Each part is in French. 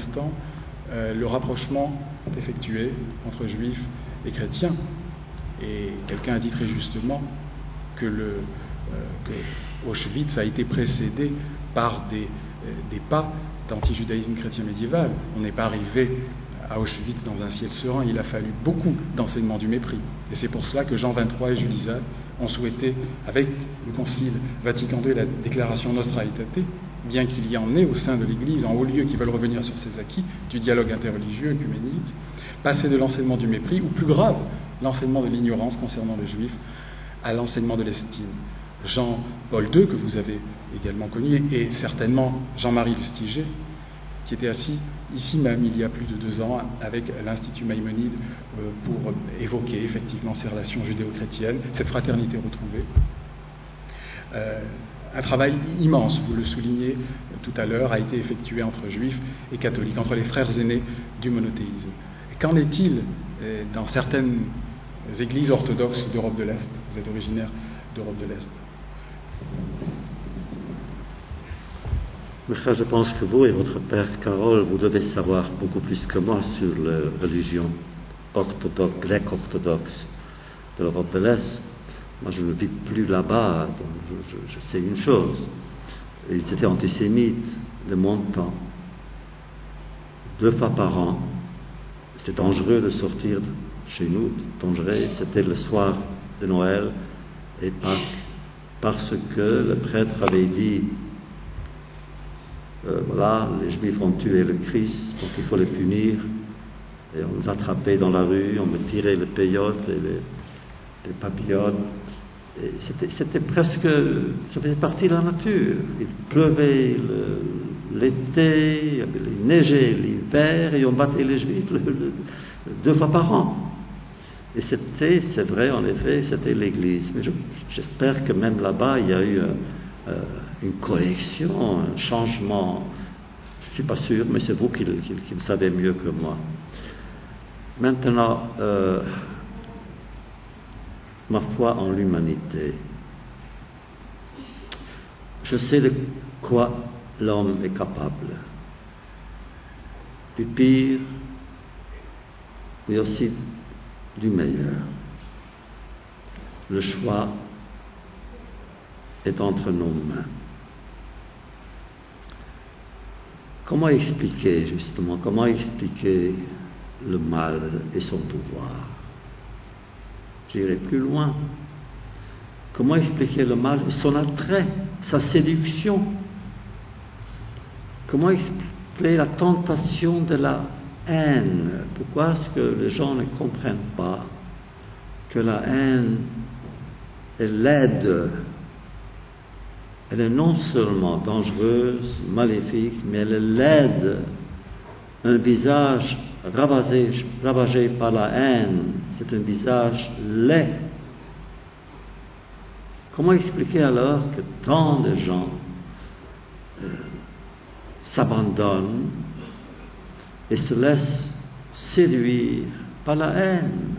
instant, le rapprochement effectué entre juifs et chrétiens. Et quelqu'un a dit très justement que Auschwitz a été précédé par des pas d'antijudaïsme chrétien médiéval. On n'est pas arrivé à Auschwitz dans un ciel serein, il a fallu beaucoup d'enseignement du mépris. Et c'est pour cela que Jean XXIII et Julisade ont souhaité, avec le Concile Vatican II et la déclaration Nostra Aetate, bien qu'il y en ait au sein de l'Église, en haut lieu, qui veulent revenir sur ses acquis, du dialogue interreligieux, œcuménique, passer de l'enseignement du mépris, ou plus grave, l'enseignement de l'ignorance concernant le juif, à l'enseignement de l'estime. Jean-Paul II, que vous avez également connu, et certainement Jean-Marie Lustiger, qui était assis ici même il y a plus de 2 ans avec l'Institut Maïmonide pour évoquer effectivement ces relations judéo-chrétiennes, cette fraternité retrouvée. Un travail immense, vous le soulignez tout à l'heure, a été effectué entre juifs et catholiques, entre les frères aînés du monothéisme. Et qu'en est-il dans certaines églises orthodoxes d'Europe de l'Est? Vous êtes originaire d'Europe de l'Est. Je pense que vous et votre père Carole, vous devez savoir beaucoup plus que moi sur la religion orthodoxe, grecque-orthodoxe de l'Europe de l'Est. Moi, je ne vis plus là-bas, donc je sais une chose. Ils étaient antisémites de mon temps. 2 fois par an, c'était dangereux de sortir chez nous, dangereux, c'était le soir de Noël et Pâques, parce que le prêtre avait dit voilà, les Juifs ont tué le Christ, donc il faut les punir. Et on les attrapait dans la rue, on me tirait les peyotes et les papillotes. Et c'était presque, ça faisait partie de la nature. Il pleuvait l'été, il neigeait l'hiver, et on battait les Juifs 2 fois par an. Et c'est vrai, en effet, c'était l'Église. Mais j'espère que même là-bas, il y a eu une correction, un changement. Je ne suis pas sûr, mais c'est vous qui le savez mieux que moi. Maintenant, ma foi en l'humanité. Je sais de quoi l'homme est capable. Du pire, mais aussi du meilleur. Le choix est entre nos mains. Comment expliquer le mal et son pouvoir? J'irai plus loin. Comment expliquer le mal et son attrait, sa séduction? Comment expliquer la tentation de la haine? Pourquoi est-ce que les gens ne comprennent pas que la haine est laide? Elle est non seulement dangereuse, maléfique, mais elle est laide. Un visage ravagé par la haine, c'est un visage laid. Comment expliquer alors que tant de gens s'abandonnent et se laissent séduire par la haine?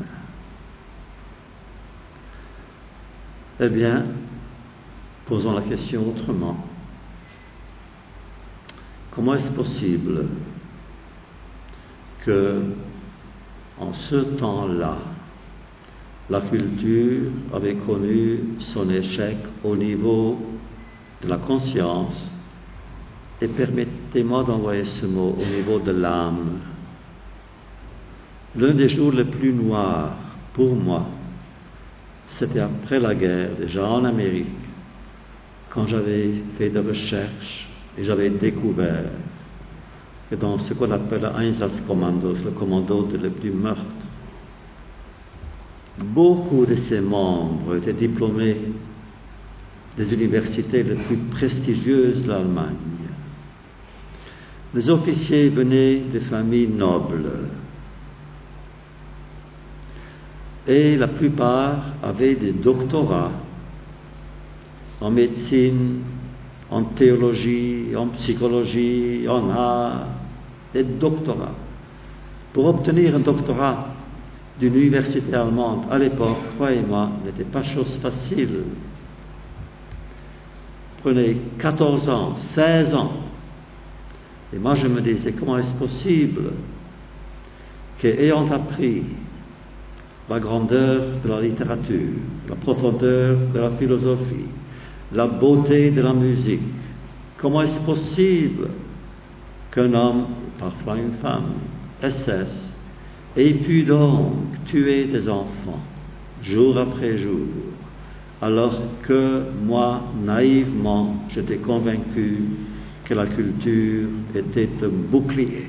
Eh bien, posons la question autrement. Comment est-ce possible que, en ce temps-là, la culture avait connu son échec au niveau de la conscience, et permettez-moi d'envoyer ce mot au niveau de l'âme? L'un des jours les plus noirs pour moi, c'était après la guerre, déjà en Amérique, quand j'avais fait des recherches et j'avais découvert que dans ce qu'on appelle l'Einsatzkommandos, le commando du meurtre, beaucoup de ses membres étaient diplômés des universités les plus prestigieuses de l'Allemagne. Les officiers venaient de familles nobles et la plupart avaient des doctorats en médecine, en théologie, en psychologie, en art, des doctorats. Pour obtenir un doctorat d'une université allemande à l'époque, croyez-moi, n'était pas chose facile. Prenez 14 ans, 16 ans. Et moi je me disais, comment est-ce possible qu'ayant appris la grandeur de la littérature, la profondeur de la philosophie, la beauté de la musique, comment est-ce possible qu'un homme, parfois une femme, cesse ait pu donc tuer des enfants, jour après jour, alors que moi, naïvement, j'étais convaincu que la culture était un bouclier.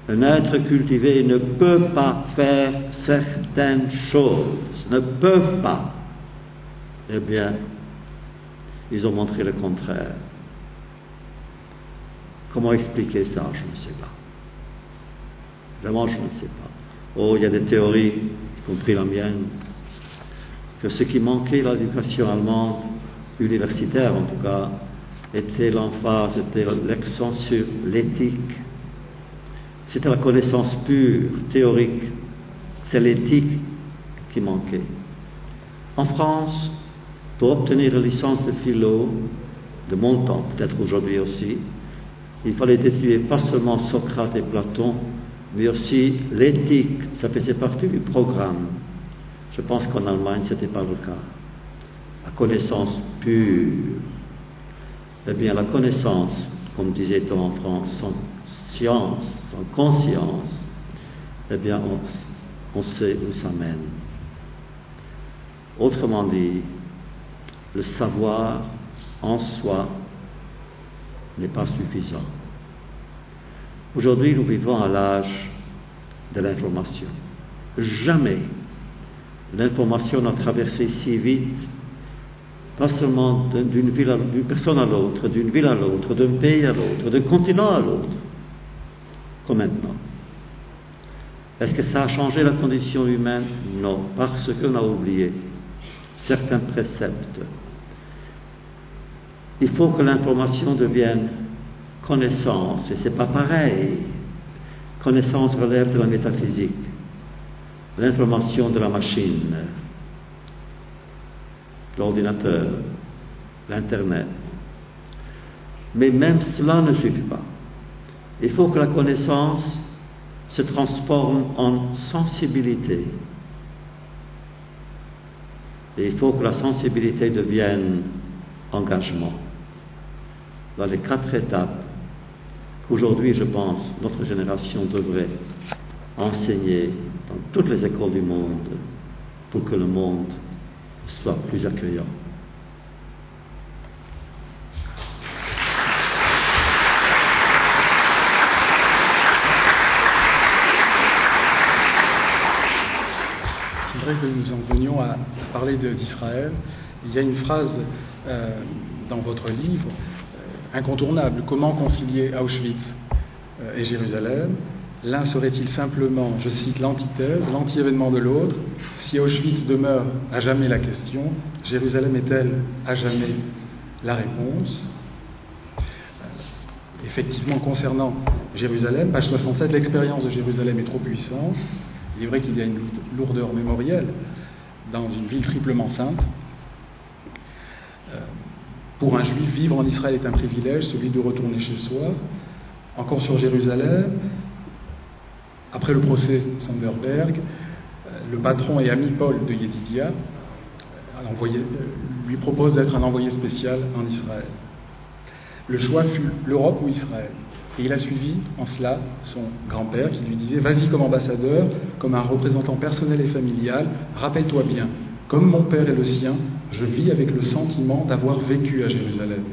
Un être cultivé ne peut pas faire certaines choses, ne peut pas. Eh bien, ils ont montré le contraire. Comment expliquer ça? Je ne sais pas. Vraiment, je ne sais pas. Oh, il y a des théories, y compris la mienne, que ce qui manquait à l'éducation allemande, universitaire en tout cas, était l'emphase, était l'accent sur l'éthique. C'était la connaissance pure, théorique. C'est l'éthique qui manquait. En France, pour obtenir une licence de philo, de mon temps, peut-être aujourd'hui aussi, il fallait étudier pas seulement Socrate et Platon, mais aussi l'éthique. Ça faisait partie du programme. Je pense qu'en Allemagne, ce n'était pas le cas. La connaissance pure. Eh bien, la connaissance, comme disait-on en France, sans science, sans conscience, eh bien, on sait où ça mène. Autrement dit, le savoir en soi n'est pas suffisant. Aujourd'hui, nous vivons à l'âge de l'information. Jamais l'information n'a traversé si vite, pas seulement d'une personne à l'autre, d'une ville à l'autre, d'un pays à l'autre, d'un continent à l'autre, comme maintenant. Est-ce que ça a changé la condition humaine? Non, parce qu'on a oublié certains préceptes. Il faut que l'information devienne connaissance, et c'est pas pareil. Connaissance relève de la métaphysique, l'information de la machine, l'ordinateur, l'Internet. Mais même cela ne suffit pas. Il faut que la connaissance se transforme en sensibilité. Et il faut que la sensibilité devienne engagement. Dans les 4 étapes qu'aujourd'hui, je pense, notre génération devrait enseigner dans toutes les écoles du monde pour que le monde soit plus accueillant. Je voudrais que nous en venions à parler d'Israël. Il y a une phrase dans votre livre incontournable. Comment concilier Auschwitz et Jérusalem? L'un serait-il simplement, je cite, l'antithèse, l'anti-événement de l'autre? Si Auschwitz demeure à jamais la question, Jérusalem est-elle à jamais la réponse? Effectivement, concernant Jérusalem, page 67, l'expérience de Jérusalem est trop puissante. Il est vrai qu'il y a une lourdeur mémorielle dans une ville triplement sainte. Pour un juif, vivre en Israël est un privilège, celui de retourner chez soi. Encore sur Jérusalem, après le procès Sonderberg, le patron et ami Paul de Yedidia lui propose d'être un envoyé spécial en Israël. Le choix fut l'Europe ou Israël. Et il a suivi en cela son grand-père qui lui disait « Vas-y comme ambassadeur, comme un représentant personnel et familial, rappelle-toi bien, comme mon père et le sien, je vis avec le sentiment d'avoir vécu à Jérusalem.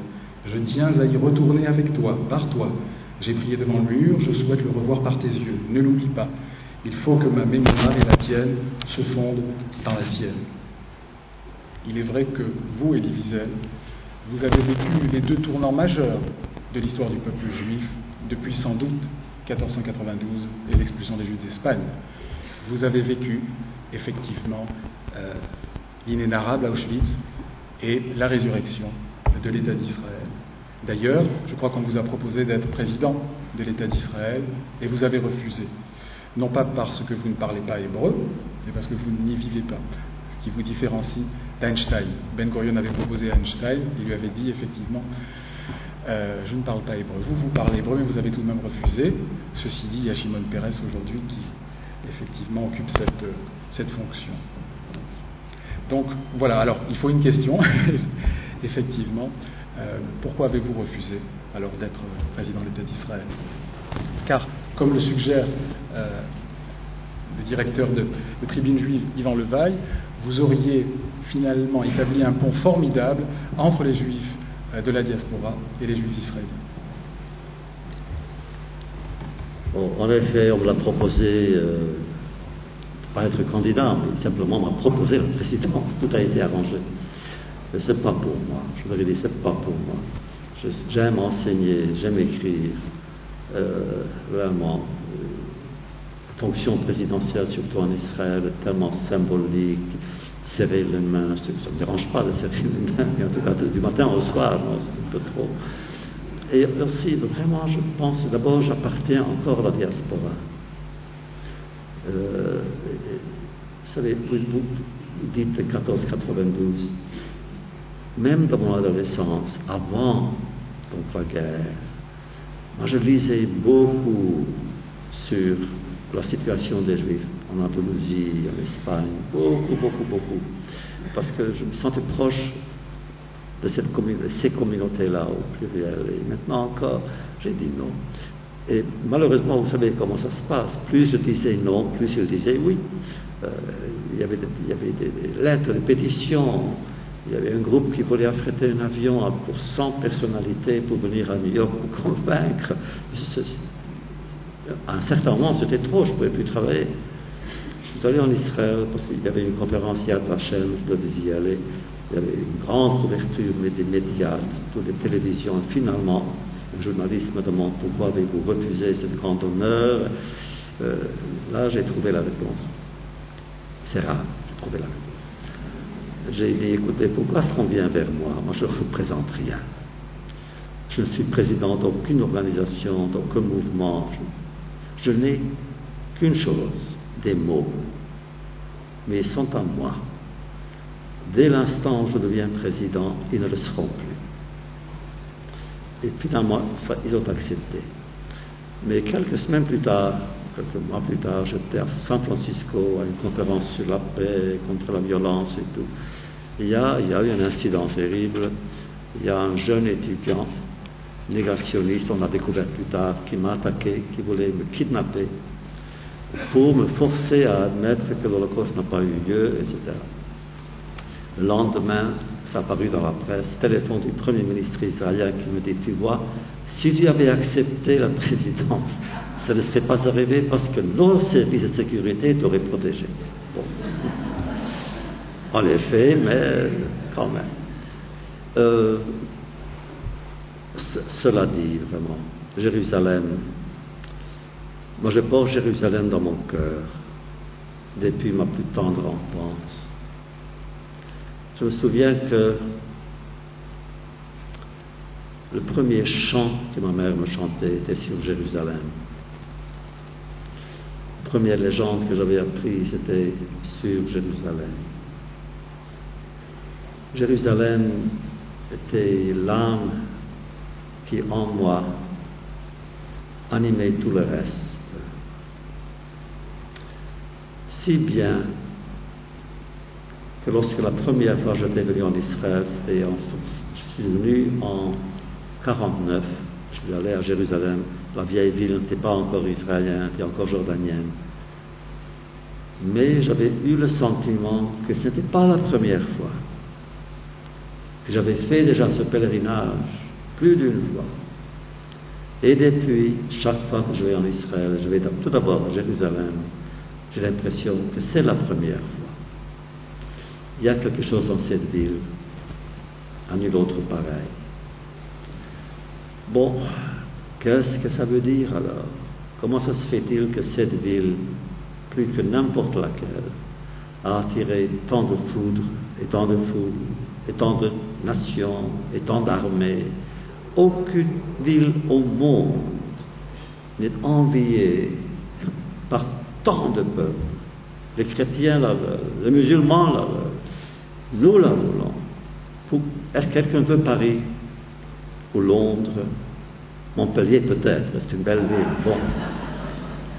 Je tiens à y retourner avec toi, par toi. J'ai prié devant le mur, je souhaite le revoir par tes yeux. Ne l'oublie pas. Il faut que ma mémoire et la tienne se fondent dans la sienne. » Il est vrai que vous, Elie Wiesel, vous avez vécu les 2 tournants majeurs de l'histoire du peuple juif depuis sans doute 1492 et l'expulsion des Juifs d'Espagne. Vous avez vécu effectivement l'inénarrable Auschwitz et la résurrection de l'État d'Israël. D'ailleurs, je crois qu'on vous a proposé d'être président de l'État d'Israël et vous avez refusé. Non pas parce que vous ne parlez pas hébreu, mais parce que vous n'y vivez pas. Ce qui vous différencie d'Einstein. Ben Gurion avait proposé à Einstein, il lui avait dit effectivement je ne parle pas hébreu. Vous parlez hébreu, mais vous avez tout de même refusé. Ceci dit, il y a Shimon Peres aujourd'hui qui, effectivement, occupe cette fonction. Donc, voilà. Alors, il faut une question. Effectivement. Pourquoi avez-vous refusé, alors, d'être président de l'État d'Israël? Car, comme le suggère le directeur de Tribune Juive, Yvan Levaille, vous auriez finalement établi un pont formidable entre les Juifs de la diaspora et les Juifs israéliens. Bon, en effet, on me l'a proposé, pas être candidat, mais simplement on m'a proposé le président. Tout a été arrangé. Mais c'est pas pour moi. Je leur ai dit, c'est pas pour moi. J'aime enseigner, j'aime écrire. Vraiment, fonction présidentielle, surtout en Israël, tellement symbolique, serrer les mains, ça ne me dérange pas de serrer les mains, mais en tout cas du matin au soir, non, c'est un peu trop. Et aussi, vraiment, je pense, d'abord, j'appartiens encore à la diaspora. Vous savez, vous dites 1492, même dans mon adolescence, avant donc la guerre, moi je lisais beaucoup sur la situation des Juifs en Andalousie, en Espagne, beaucoup, parce que je me sentais proche de ces communautés-là au pluriel. Et maintenant encore, j'ai dit non. Et malheureusement, vous savez comment ça se passe. Plus je disais non, plus je disais oui. Il y avait des lettres, des pétitions. Il y avait un groupe qui voulait affréter un avion pour 100 personnalités pour venir à New York pour convaincre. À un certain moment, c'était trop, je ne pouvais plus travailler. Je suis allé en Israël parce qu'il y avait une conférence Yad Vashem, je devais y aller. Il y avait une grande couverture des médias, toutes les télévisions. Et finalement, un journaliste me demande pourquoi avez-vous refusé ce grand honneur. Là, j'ai trouvé la réponse. C'est rare, j'ai trouvé la réponse. J'ai dit, écoutez, pourquoi est-ce qu'on vient vers moi? Moi, je ne représente rien. Je ne suis président d'aucune organisation, d'aucun mouvement. Je n'ai qu'une chose, des mots. Mais ils sont à moi. Dès l'instant où je deviens président, ils ne le seront plus. Et finalement, ils ont accepté. Mais quelques semaines plus tard, quelques mois plus tard, j'étais à San Francisco à une conférence sur la paix, contre la violence et tout. Il y a eu un incident terrible. Il y a un jeune étudiant négationniste, on a découvert plus tard, qui m'a attaqué, qui voulait me kidnapper pour me forcer à admettre que l'Holocauste n'a pas eu lieu, etc. Le lendemain, ça a apparu dans la presse, téléphone du Premier ministre israélien qui me dit, tu vois, si tu avais accepté la présidence, ça ne serait pas arrivé parce que nos services de sécurité t'auraient protégé. Bon. En effet, mais quand même. Cela dit, vraiment, Jérusalem, moi je porte Jérusalem dans mon cœur depuis ma plus tendre enfance. Je me souviens que le premier chant que ma mère me chantait était sur Jérusalem. La première légende que j'avais apprise était sur Jérusalem. Jérusalem était l'âme qui en moi animait tout le reste. Si bien que lorsque la première fois j'étais venu en Israël, je suis venu en 49, je suis allé à Jérusalem, la vieille ville n'était pas encore israélienne, était encore jordanienne. Mais j'avais eu le sentiment que ce n'était pas la première fois, que j'avais fait déjà ce pèlerinage plus d'une fois. Et depuis, chaque fois que je vais en Israël, je vais tout d'abord à Jérusalem, j'ai l'impression que c'est la première fois. Il y a quelque chose dans cette ville, à nul autre pareil. Bon, qu'est-ce que ça veut dire alors? Comment ça se fait-il que cette ville, plus que n'importe laquelle, a attiré tant de foudre, et tant de foules, et tant de nations, et tant d'armées? Aucune ville au monde n'est enviée par tant de peuples. Les chrétiens la veulent, les musulmans la veulent, nous la voulons. Est-ce que quelqu'un veut Paris? ou Londres, Montpellier peut-être, c'est une belle ville. Bon.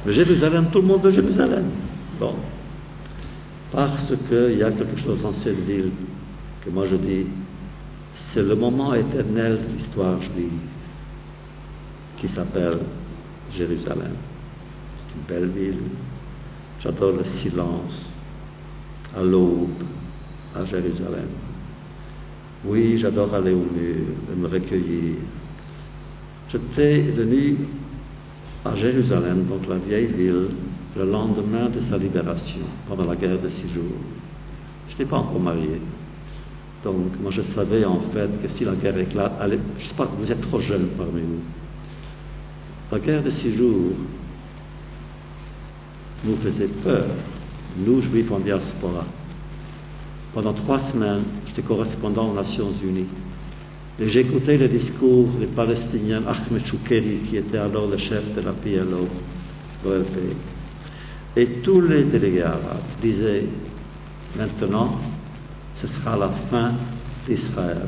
Mais Jérusalem, tout le monde veut Jérusalem. Bon. Parce qu'il y a quelque chose dans cette ville que moi je dis, c'est le moment éternel de l'histoire juive qui s'appelle Jérusalem. C'est une belle ville. J'adore le silence à l'aube à Jérusalem. Oui, j'adore aller au mur et me recueillir. J'étais venu à Jérusalem, donc la vieille ville, le lendemain de sa libération, pendant la guerre de 6 jours. Je n'étais pas encore marié. Donc, moi, je savais en fait que si la guerre éclate, allez, je ne sais pas, vous êtes trop jeunes parmi nous. La guerre de 6 jours nous faisait peur, nous, juifs en diaspora. Pendant 3 semaines, j'étais correspondant aux Nations Unies. Et j'écoutais le discours du Palestinien Ahmed Choukeri, qui était alors le chef de la PLO, l'OLP. Et tous les délégués arabes disaient, maintenant, ce sera la fin d'Israël.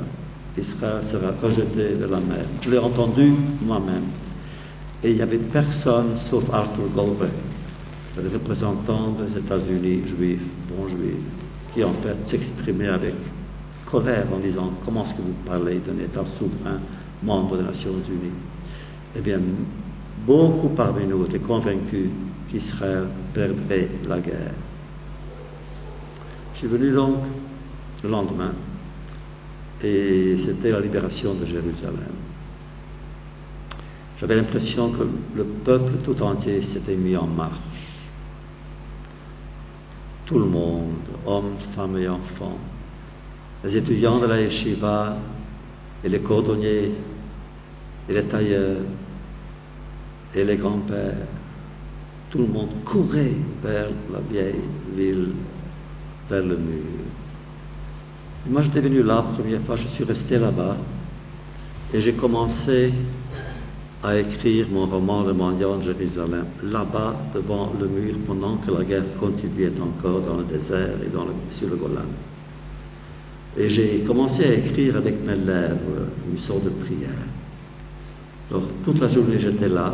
Israël sera rejeté de la mer. Je l'ai entendu moi-même. Et il n'y avait personne sauf Arthur Goldberg, le représentant des États-Unis juifs, bons juifs, qui en fait s'exprimait avec colère en disant « Comment est-ce que vous parlez d'un État souverain, membre des Nations Unies ?» Eh bien, beaucoup parmi nous étaient convaincus qu'Israël perdrait la guerre. Je suis venu donc le lendemain, et c'était la libération de Jérusalem. J'avais l'impression que le peuple tout entier s'était mis en marche. Tout le monde, hommes, femmes et enfants, les étudiants de la yeshiva, et les cordonniers, et les tailleurs, et les grands-pères, tout le monde courait vers la vieille ville, vers le mur. Et moi, j'étais venu là, la première fois, je suis resté là-bas, et j'ai commencé à écrire mon roman Le mendiant de Jérusalem, là-bas, devant le mur, pendant que la guerre continuait encore dans le désert et sur le Golan. Et j'ai commencé à écrire avec mes lèvres une sorte de prière. Alors, toute la journée, j'étais là,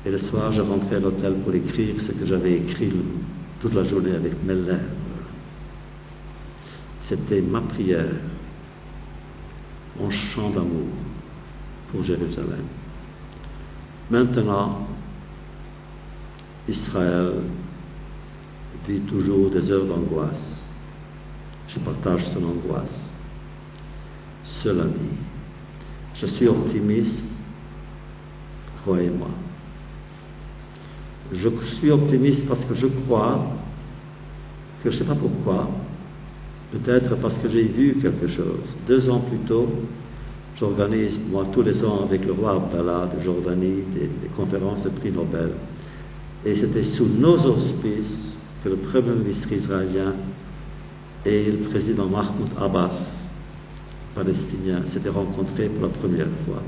et le soir, je rentrais à l'hôtel pour écrire ce que j'avais écrit toute la journée avec mes lèvres. C'était ma prière, mon chant d'amour pour Jérusalem. Maintenant, Israël vit toujours des heures d'angoisse. Je partage son angoisse. Cela dit, je suis optimiste, croyez-moi. Je suis optimiste parce que je crois que, je ne sais pas pourquoi, peut-être parce que j'ai vu quelque chose. 2 ans plus tôt, j'organise, moi, tous les ans, avec le roi Abdallah de Jordanie, des conférences de prix Nobel. Et c'était sous nos auspices que le Premier ministre israélien et le président Mahmoud Abbas, palestinien, s'étaient rencontrés pour la première fois.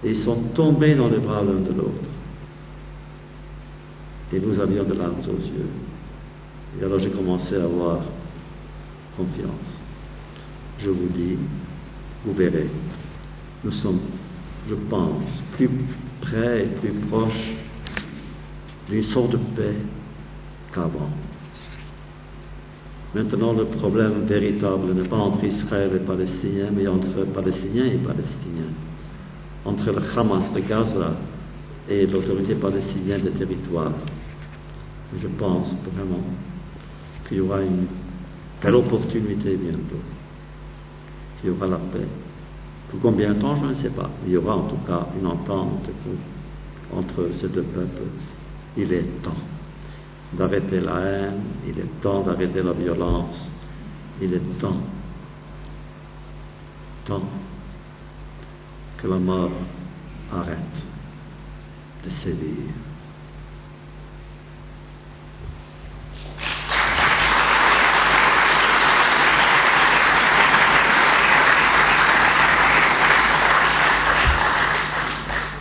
Et ils sont tombés dans les bras l'un de l'autre. Et nous avions de larmes aux yeux. Et alors j'ai commencé à avoir confiance. Je vous dis, vous verrez, nous sommes, je pense, plus près et plus proches d'une sorte de paix qu'avant. Maintenant, le problème véritable n'est pas entre Israël et Palestiniens, mais entre Palestiniens et Palestiniens, entre le Hamas de Gaza et l'autorité palestinienne des territoires. Je pense vraiment qu'il y aura une belle opportunité bientôt. Il y aura la paix. Pour combien de temps, je ne sais pas. Il y aura en tout cas une entente entre ces 2 peuples. Il est temps d'arrêter la haine, il est temps d'arrêter la violence, il est temps que la mort arrête de sévir.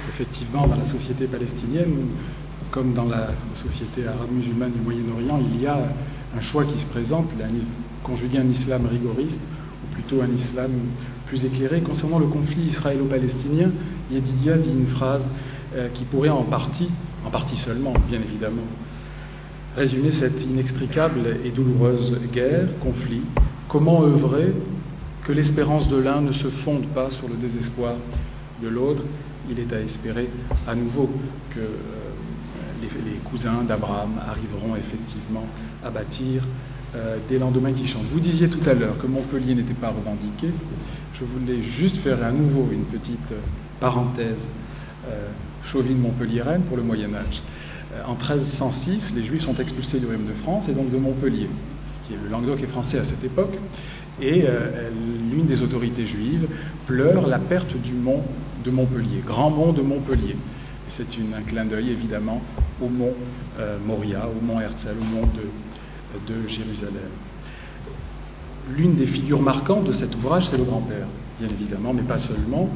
Effectivement, dans la société palestinienne, comme dans la société arabe musulmane du Moyen-Orient, il y a un choix qui se présente, conjuguer un islam rigoriste, ou plutôt un islam plus éclairée. Concernant le conflit israélo-palestinien, Yedidia dit une phrase qui pourrait en partie seulement, bien évidemment, résumer cette inextricable et douloureuse guerre, conflit. Comment œuvrer que l'espérance de l'un ne se fonde pas sur le désespoir de l'autre? Il est à espérer à nouveau que les cousins d'Abraham arriveront effectivement à bâtir des lendemains qui chantent. Vous disiez tout à l'heure que Montpellier n'était pas revendiqué. Je voulais juste faire à nouveau une petite parenthèse chauvine montpelliéraine pour le Moyen-Âge. En 1306, les Juifs sont expulsés du Royaume de France et donc de Montpellier, qui est le Languedoc et français à cette époque, et l'une des autorités juives pleure la perte du mont de Montpellier, grand mont de Montpellier. C'est un clin d'œil évidemment au mont Moria, au mont Herzl, au mont de Jérusalem. L'une des figures marquantes de cet ouvrage, c'est le grand-père, bien évidemment, mais pas seulement.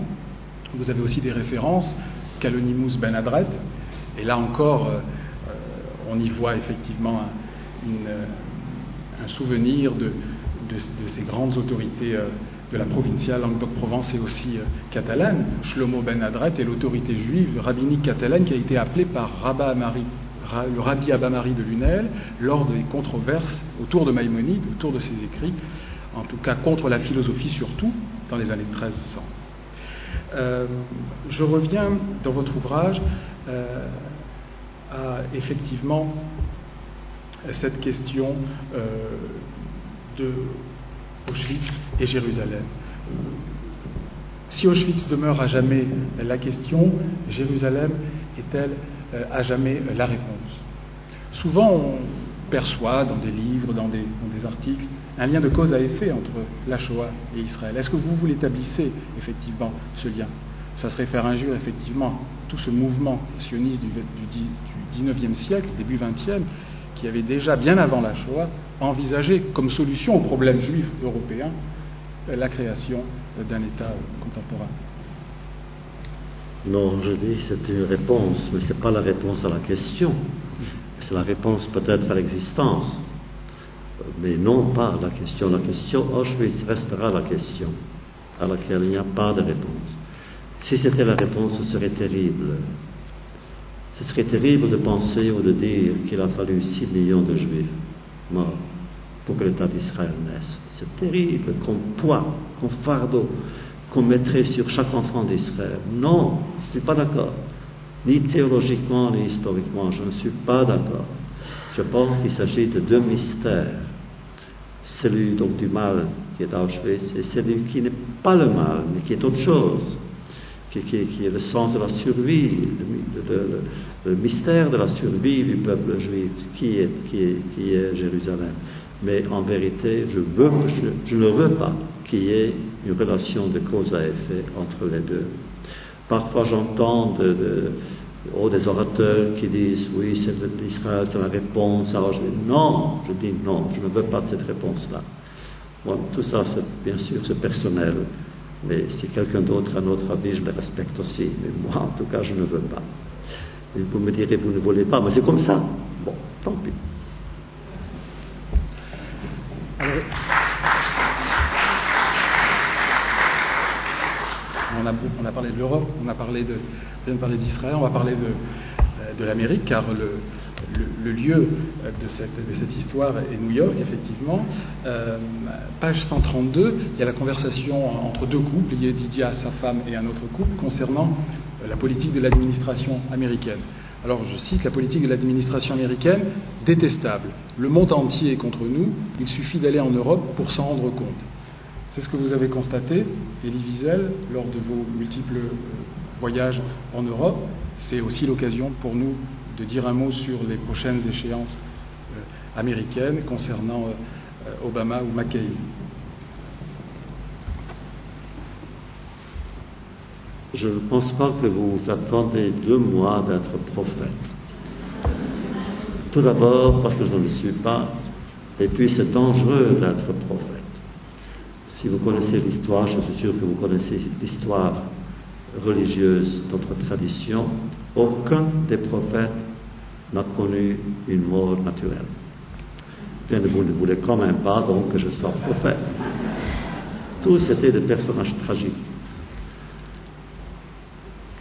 Vous avez aussi des références, Kalonimus ben Adret, et là encore, on y voit effectivement un souvenir de ces grandes autorités de la provinciale Languedoc-Provence et aussi catalane. Shlomo ben Adret est l'autorité juive rabbinique catalane qui a été appelée par le rabbi Abba Mari de Lunel lors des controverses autour de Maïmonide, autour de ses écrits, en tout cas contre la philosophie surtout, dans les années 1300. Je reviens dans votre ouvrage à effectivement cette question de Auschwitz et Jérusalem. Si Auschwitz demeure à jamais la question, Jérusalem est-elle à jamais la réponse? Souvent on perçoit dans des livres, dans des articles, un lien de cause à effet entre la Shoah et Israël. Est-ce que vous l'établissez effectivement, ce lien? Ça serait faire injure effectivement tout ce mouvement sioniste du 19e siècle, début 20e, qui avait déjà, bien avant la Shoah, envisagé comme solution au problème juif européen la création d'un État contemporain. Non, je dis c'est une réponse, mais ce n'est pas la réponse à la question. C'est la réponse peut-être à l'existence, mais non pas à la question. La question Auschwitz restera la question à laquelle il n'y a pas de réponse. Si c'était la réponse, ce serait terrible. Ce serait terrible de penser ou de dire qu'il a fallu 6 millions de Juifs morts pour que l'État d'Israël naisse. C'est terrible, comme poids, comme fardeau qu'on mettrait sur chaque enfant d'Israël. Non, je ne suis pas d'accord. Ni théologiquement, ni historiquement, je ne suis pas d'accord. Je pense qu'il s'agit de deux mystères. Celui donc du mal qui est Auschwitz et celui qui n'est pas le mal, mais qui est autre chose, qui est le sens de la survie, le mystère de la survie du peuple juif, qui est Jérusalem. Mais en vérité, je ne veux pas qu'il y ait une relation de cause à effet entre les deux. Parfois j'entends des orateurs qui disent oui, c'est l'Israël, c'est la réponse à Auschwitz. Non, je dis non, je ne veux pas de cette réponse-là. Bon, tout ça, bien sûr, c'est personnel. Mais si quelqu'un d'autre a un autre avis, je le respecte aussi. Mais moi, en tout cas, je ne veux pas. Et vous me direz, vous ne voulez pas, mais c'est comme ça. Bon, tant pis. Alors, on a parlé de l'Europe, on vient de parler d'Israël, on va parler de l'Amérique, car le lieu de cette histoire est New York, effectivement. Page 132, il y a la conversation entre deux couples, Yedidia, sa femme, et un autre couple, concernant la politique de l'administration américaine. Alors, je cite, la politique de l'administration américaine, détestable. Le monde entier est contre nous, il suffit d'aller en Europe pour s'en rendre compte. C'est ce que vous avez constaté, Elie Wiesel, lors de vos multiples voyages en Europe. C'est aussi l'occasion pour nous de dire un mot sur les prochaines échéances américaines concernant Obama ou McCain. Je ne pense pas que vous attendez 2 mois d'être prophète. Tout d'abord parce que je ne le suis pas, et puis c'est dangereux d'être prophète. Si vous connaissez l'histoire, je suis sûr que vous connaissez l'histoire religieuse de notre tradition, aucun des prophètes n'a connu une mort naturelle. Bien, vous ne voulez quand même pas donc que je sois prophète. Tous étaient des personnages tragiques.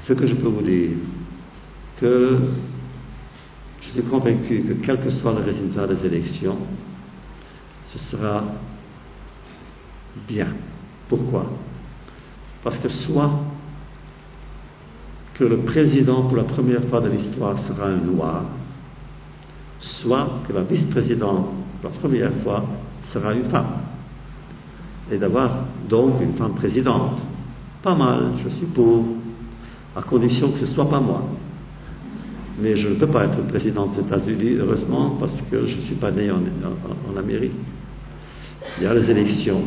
Ce que je peux vous dire, que je suis convaincu que quel que soit le résultat des élections, ce sera bien. Pourquoi? Parce que soit que le président, pour la première fois de l'histoire, sera un noir, soit que la vice-présidente, pour la première fois, sera une femme. Et d'avoir donc une femme présidente. Pas mal, je suis pour, à condition que ce ne soit pas moi. Mais je ne peux pas être président des États-Unis, heureusement, parce que je ne suis pas né en Amérique. Il y a les élections.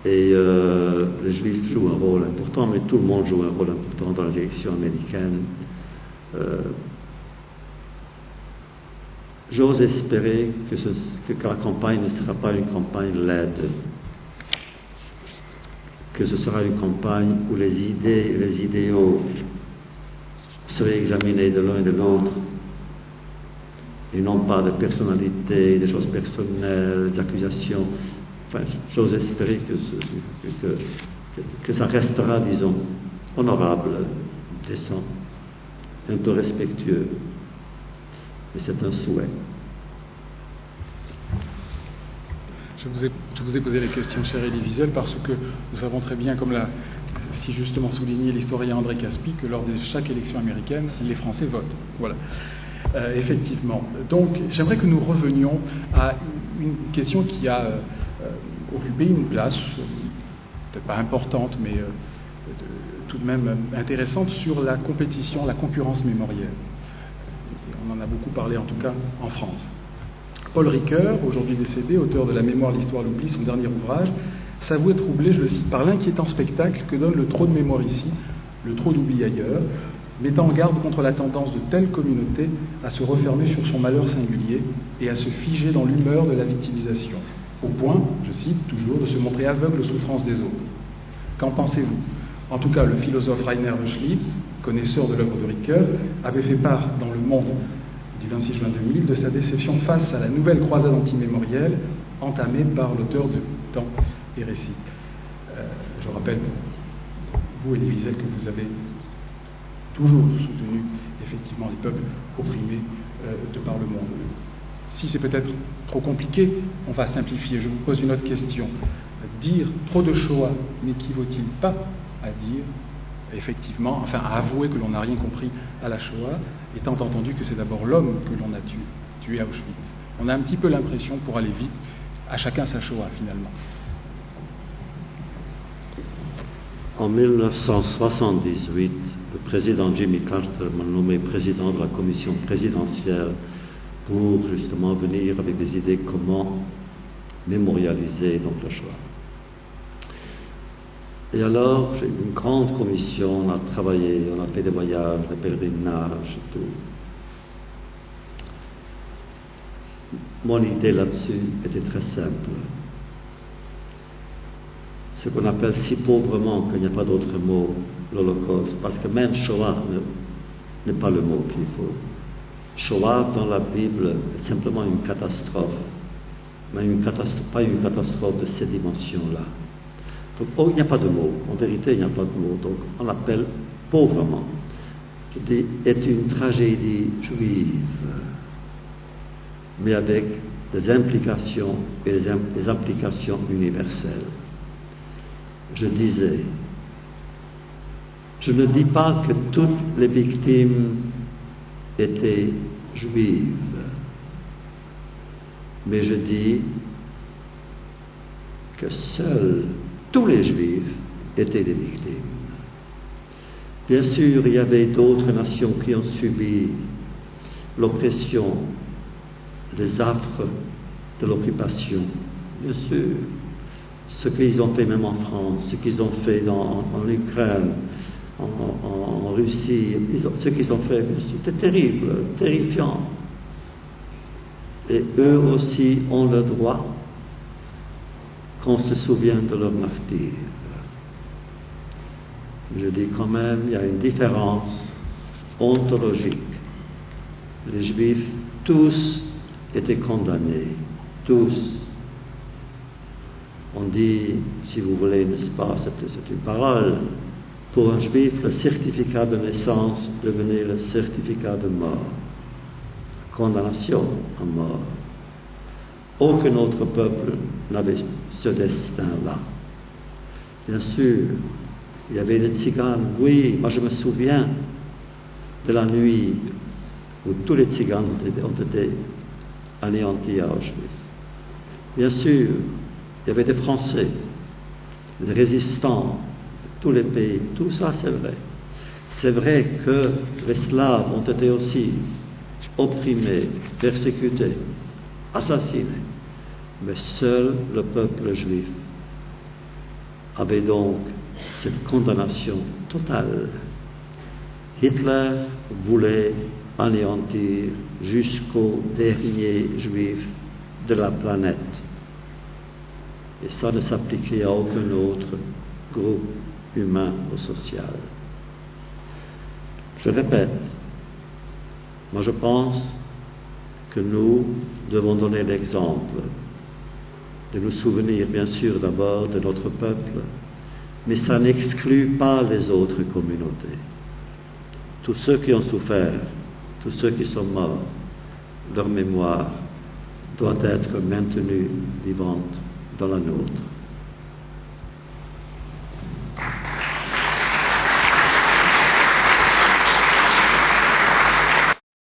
Et les Juifs jouent un rôle important, mais tout le monde joue un rôle important dans les élections américaines. J'ose espérer que la campagne ne sera pas une campagne laide, que ce sera une campagne où les idées et les idéaux seraient examinés de l'un et de l'autre, et non pas de personnalités, des choses personnelles, des accusations. Enfin, j'ose espérer que ça restera, disons, honorable, décent, un peu respectueux. Mais c'est un souhait. Je vous ai posé les questions, cher Elie Wiesel, parce que nous savons très bien, comme l'a si justement souligné l'historien André Caspi, que lors de chaque élection américaine, les Français votent. Voilà. Effectivement. Donc, j'aimerais que nous revenions à une question qui a occupé une place, peut-être pas importante, mais tout de même intéressante, sur la compétition, la concurrence mémorielle. On en a beaucoup parlé, en tout cas, en France. Paul Ricoeur, aujourd'hui décédé, auteur de La mémoire, l'histoire, l'oubli, son dernier ouvrage, s'avoue troublé, je le cite, par l'inquiétant spectacle que donne le trop de mémoire ici, le trop d'oubli ailleurs, mettant en garde contre la tendance de telle communauté à se refermer sur son malheur singulier et à se figer dans l'humeur de la victimisation, au point, je cite toujours, de se montrer aveugle aux souffrances des autres. Qu'en pensez-vous? En tout cas, le philosophe Rainer Euschlitz, connaisseur de l'œuvre de Ricoeur, avait fait part dans Le Monde du 26 juin 2000 de sa déception face à la nouvelle croisade antimémorielle entamée par l'auteur de Temps et Récits. Je rappelle, vous, Elie Wiesel, que vous avez toujours soutenu effectivement les peuples opprimés de par le monde. Si c'est peut-être trop compliqué, on va simplifier. Je vous pose une autre question. Dire trop de Shoah n'équivaut-il pas à dire, effectivement, enfin à avouer que l'on n'a rien compris à la Shoah, étant entendu que c'est d'abord l'homme que l'on a tué à Auschwitz? On a un petit peu l'impression, pour aller vite, à chacun sa Shoah finalement. En 1978, le président Jimmy Carter m'a nommé président de la commission présidentielle pour justement venir avec des idées comment mémorialiser donc la Shoah. Et alors, j'ai eu une grande commission, on a travaillé, on a fait des voyages, des pèlerinages et tout. Mon idée là-dessus était très simple. Ce qu'on appelle si pauvrement qu'il n'y a pas d'autre mot, l'Holocauste, parce que même Shoah n'est pas le mot qu'il faut. Shoah dans la Bible est simplement une catastrophe, mais pas une catastrophe de ces dimensions-là. Donc, il n'y a pas de mot. En vérité, il n'y a pas de mot. Donc, on l'appelle pauvrement. Est une tragédie juive, mais avec des implications et des implications universelles. Je disais, je ne dis pas que toutes les victimes étaient juives, mais je dis que seuls tous les Juifs étaient des victimes. Bien sûr, il y avait d'autres nations qui ont subi l'oppression, les affres de l'occupation. Bien sûr, ce qu'ils ont fait même en France, ce qu'ils ont fait en Ukraine, en Russie, ce qu'ils ont fait, c'était terrible, terrifiant. Et eux aussi ont le droit qu'on se souvienne de leur martyr. Je dis quand même, il y a une différence ontologique. Les Juifs, tous étaient condamnés, tous. On dit, si vous voulez, n'est-ce pas, c'est une parole. Pour un juif, le certificat de naissance devenait le certificat de mort. Condamnation à mort. Aucun autre peuple n'avait ce destin-là. Bien sûr, il y avait des tziganes. Oui, moi je me souviens de la nuit où tous les tziganes ont été anéantis à Auschwitz. Bien sûr, il y avait des Français, des résistants de tous les pays. Tout ça, c'est vrai. C'est vrai que les Slaves ont été aussi opprimés, persécutés, assassinés. Mais seul le peuple juif avait donc cette condamnation totale. Hitler voulait anéantir jusqu'au dernier juif de la planète. Et ça ne s'appliquait à aucun autre groupe humain ou social. Je répète, moi je pense que nous devons donner l'exemple de nous souvenir bien sûr d'abord de notre peuple, mais ça n'exclut pas les autres communautés. Tous ceux qui ont souffert, tous ceux qui sont morts, leur mémoire doit être maintenue vivante dans la nôtre.